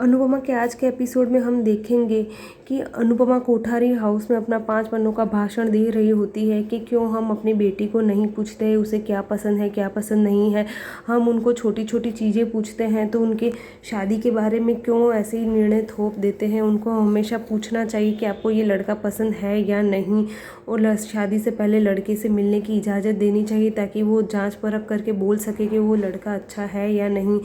अनुपमा के आज के एपिसोड में हम देखेंगे कि अनुपमा कोठारी हाउस में अपना 5 पन्नों का भाषण दे रही होती है कि क्यों हम अपनी बेटी को नहीं पूछते हैं उसे क्या पसंद है क्या पसंद नहीं है। हम उनको छोटी छोटी चीज़ें पूछते हैं तो उनके शादी के बारे में क्यों ऐसे ही निर्णय थोप देते हैं। उनको हमेशा पूछना चाहिए कि आपको ये लड़का पसंद है या नहीं, और शादी से पहले लड़के से मिलने की इजाज़त देनी चाहिए ताकि वो जांच परख करके बोल सके कि वो लड़का अच्छा है या नहीं।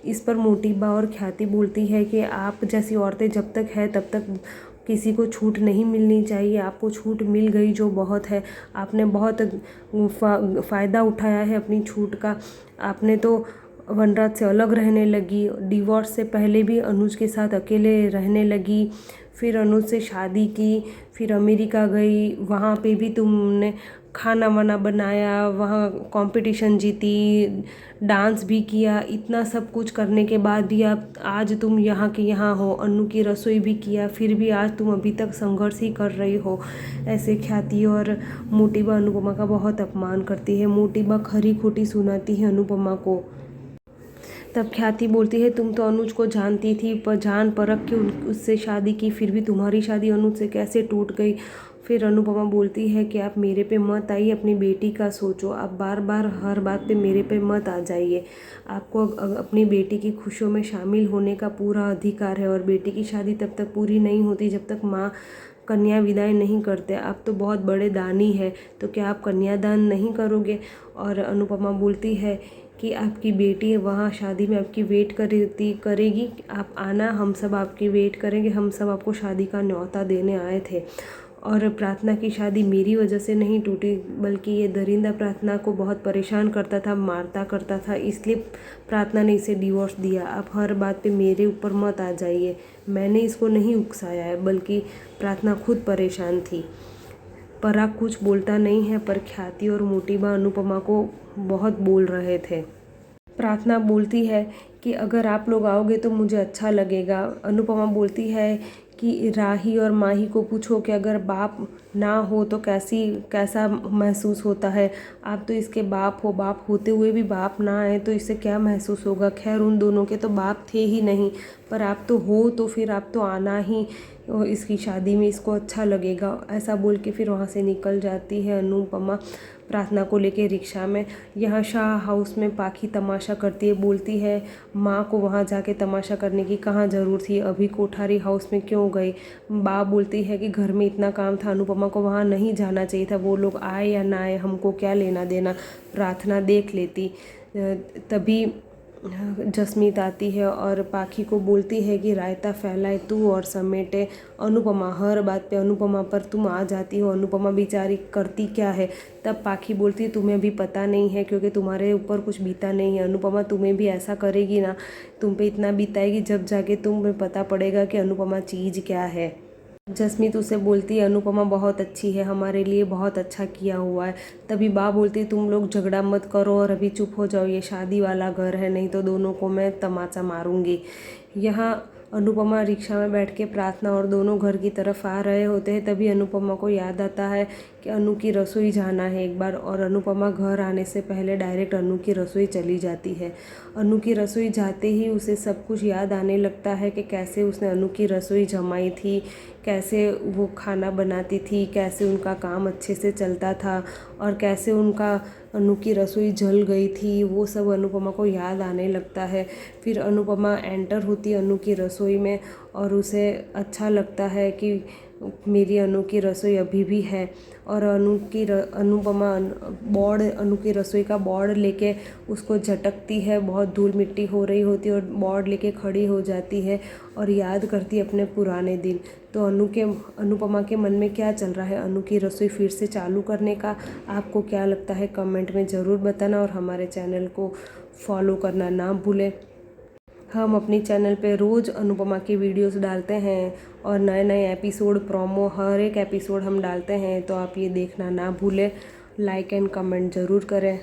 इस पर मोटीबा और ख्याति बोलती है कि आप जैसी औरतें जब तक है तब तक किसी को छूट नहीं मिलनी चाहिए। आपको छूट मिल गई जो बहुत है, आपने बहुत फ़ायदा उठाया है अपनी छूट का। आपने तो वनराज से अलग रहने लगी, डिवोर्स से पहले भी अनुज के साथ अकेले रहने लगी, फिर अनुज से शादी की, फिर अमेरिका गई, वहाँ पे भी तुमने खाना वाना बनाया, वहाँ कंपटीशन जीती, डांस भी किया। इतना सब कुछ करने के बाद भी आप आज तुम यहाँ के यहाँ हो, अनु की रसोई भी किया, फिर भी आज तुम अभी तक संघर्ष ही कर रही हो। ऐसे ख्याति और मोटीबा अनुपमा का बहुत अपमान करती है। मोटीबा खरी खोटी सुनाती है अनुपमा को। तब ख्याति बोलती है तुम तो अनुज को जानती थी, पर जान परख के उससे शादी की, फिर भी तुम्हारी शादी अनुज से कैसे टूट गई। फिर अनुपमा बोलती है कि आप मेरे पे मत आइए, अपनी बेटी का सोचो, आप बार बार हर बात पे मेरे पे मत आ जाइए। आपको अपनी बेटी की खुशियों में शामिल होने का पूरा अधिकार है, और बेटी की शादी तब तक पूरी नहीं होती जब तक माँ कन्या विदाई नहीं करते। आप तो बहुत बड़े दानी है, तो क्या आप कन्यादान नहीं करोगे। और अनुपमा बोलती है कि आपकी बेटी वहाँ शादी में आपकी वेट करेगी, आप आना, हम सब आपकी वेट करेंगे, हम सब आपको शादी का न्योता देने आए थे। और प्रार्थना की शादी मेरी वजह से नहीं टूटी, बल्कि ये दरिंदा प्रार्थना को बहुत परेशान करता था, मारता करता था, इसलिए प्रार्थना ने इसे डिवोर्स दिया। आप हर बात पे मेरे ऊपर मत आ जाइए, मैंने इसको नहीं उकसाया है, बल्कि प्रार्थना खुद परेशान थी। पराग कुछ बोलता नहीं है, पर ख्याति और मोटीबा अनुपमा को बहुत बोल रहे थे। प्रार्थना बोलती है कि अगर आप लोग आओगे तो मुझे अच्छा लगेगा। अनुपमा बोलती है कि राही और माही को पूछो कि अगर बाप ना हो तो कैसा महसूस होता है। आप तो इसके बाप हो, बाप होते हुए भी बाप ना आए तो इससे क्या महसूस होगा। खैर उन दोनों के तो बाप थे ही नहीं, पर आप तो हो, तो फिर आप तो आना ही इसकी शादी में, इसको अच्छा लगेगा। ऐसा बोल के फिर वहाँ से निकल जाती है अनुपमा प्रार्थना को लेके रिक्शा में। यहाँ शाह हाउस में पाखी तमाशा करती है, बोलती है माँ को वहाँ जाके तमाशा करने की कहाँ ज़रूरत थी, अभी कोठारी हाउस में क्यों गई। बाप बोलती है कि घर में इतना काम था, अनुपमा को वहाँ नहीं जाना चाहिए था, वो लोग आए या ना आए हमको क्या लेना देना, प्रार्थना देख लेती। तभी जसमीत आती है और पाखी को बोलती है कि रायता फैलाए तू और समेटे अनुपमा। हर बात पे अनुपमा पर तुम आ जाती हो, अनुपमा बेचारी करती क्या है। तब पाखी बोलती है तुम्हें भी पता नहीं है क्योंकि तुम्हारे ऊपर कुछ बीता नहीं है। अनुपमा तुम्हें भी ऐसा करेगी ना, तुम पे इतना बीताएगी जब जाके तुम्हें पता पड़ेगा कि अनुपमा चीज़ क्या है। जसमीत उसे बोलती है अनुपमा बहुत अच्छी है, हमारे लिए बहुत अच्छा किया हुआ है। तभी बा बोलती है तुम लोग झगड़ा मत करो और अभी चुप हो जाओ, ये शादी वाला घर है, नहीं तो दोनों को मैं तमाचा मारूंगी। यहाँ अनुपमा रिक्शा में बैठ के प्रार्थना और दोनों घर की तरफ आ रहे होते हैं। तभी अनुपमा को याद आता है कि अनु की रसोई जाना है एक बार, और अनुपमा घर आने से पहले डायरेक्ट अनु की रसोई चली जाती है। अनु की रसोई जाते ही उसे सब कुछ याद आने लगता है कि कैसे उसने अनु की रसोई जमाई थी, कैसे वो खाना बनाती थी, कैसे उनका काम अच्छे से चलता था, और कैसे उनका अनु की रसोई जल गई थी। वो सब अनुपमा को याद आने लगता है। फिर अनुपमा एंटर होती है अनु की रसोई में, और उसे अच्छा लगता है कि मेरी अनु की रसोई अभी भी है। और अनुपमा अनु की रसोई का बोर्ड लेके उसको झटकती है, बहुत धूल मिट्टी हो रही होती है, और बोर्ड लेके खड़ी हो जाती है और याद करती है अपने पुराने दिन। तो अनुपमा के मन में क्या चल रहा है अनु की रसोई फिर से चालू करने का, आपको क्या लगता है कमेंट में ज़रूर बताना, और हमारे चैनल को फॉलो करना ना भूलें। हम अपनी चैनल पे रोज़ अनुपमा की वीडियोस डालते हैं, और नए नए एपिसोड प्रोमो हर एक एपिसोड हम डालते हैं, तो आप ये देखना ना भूलें। लाइक एंड कमेंट ज़रूर करें।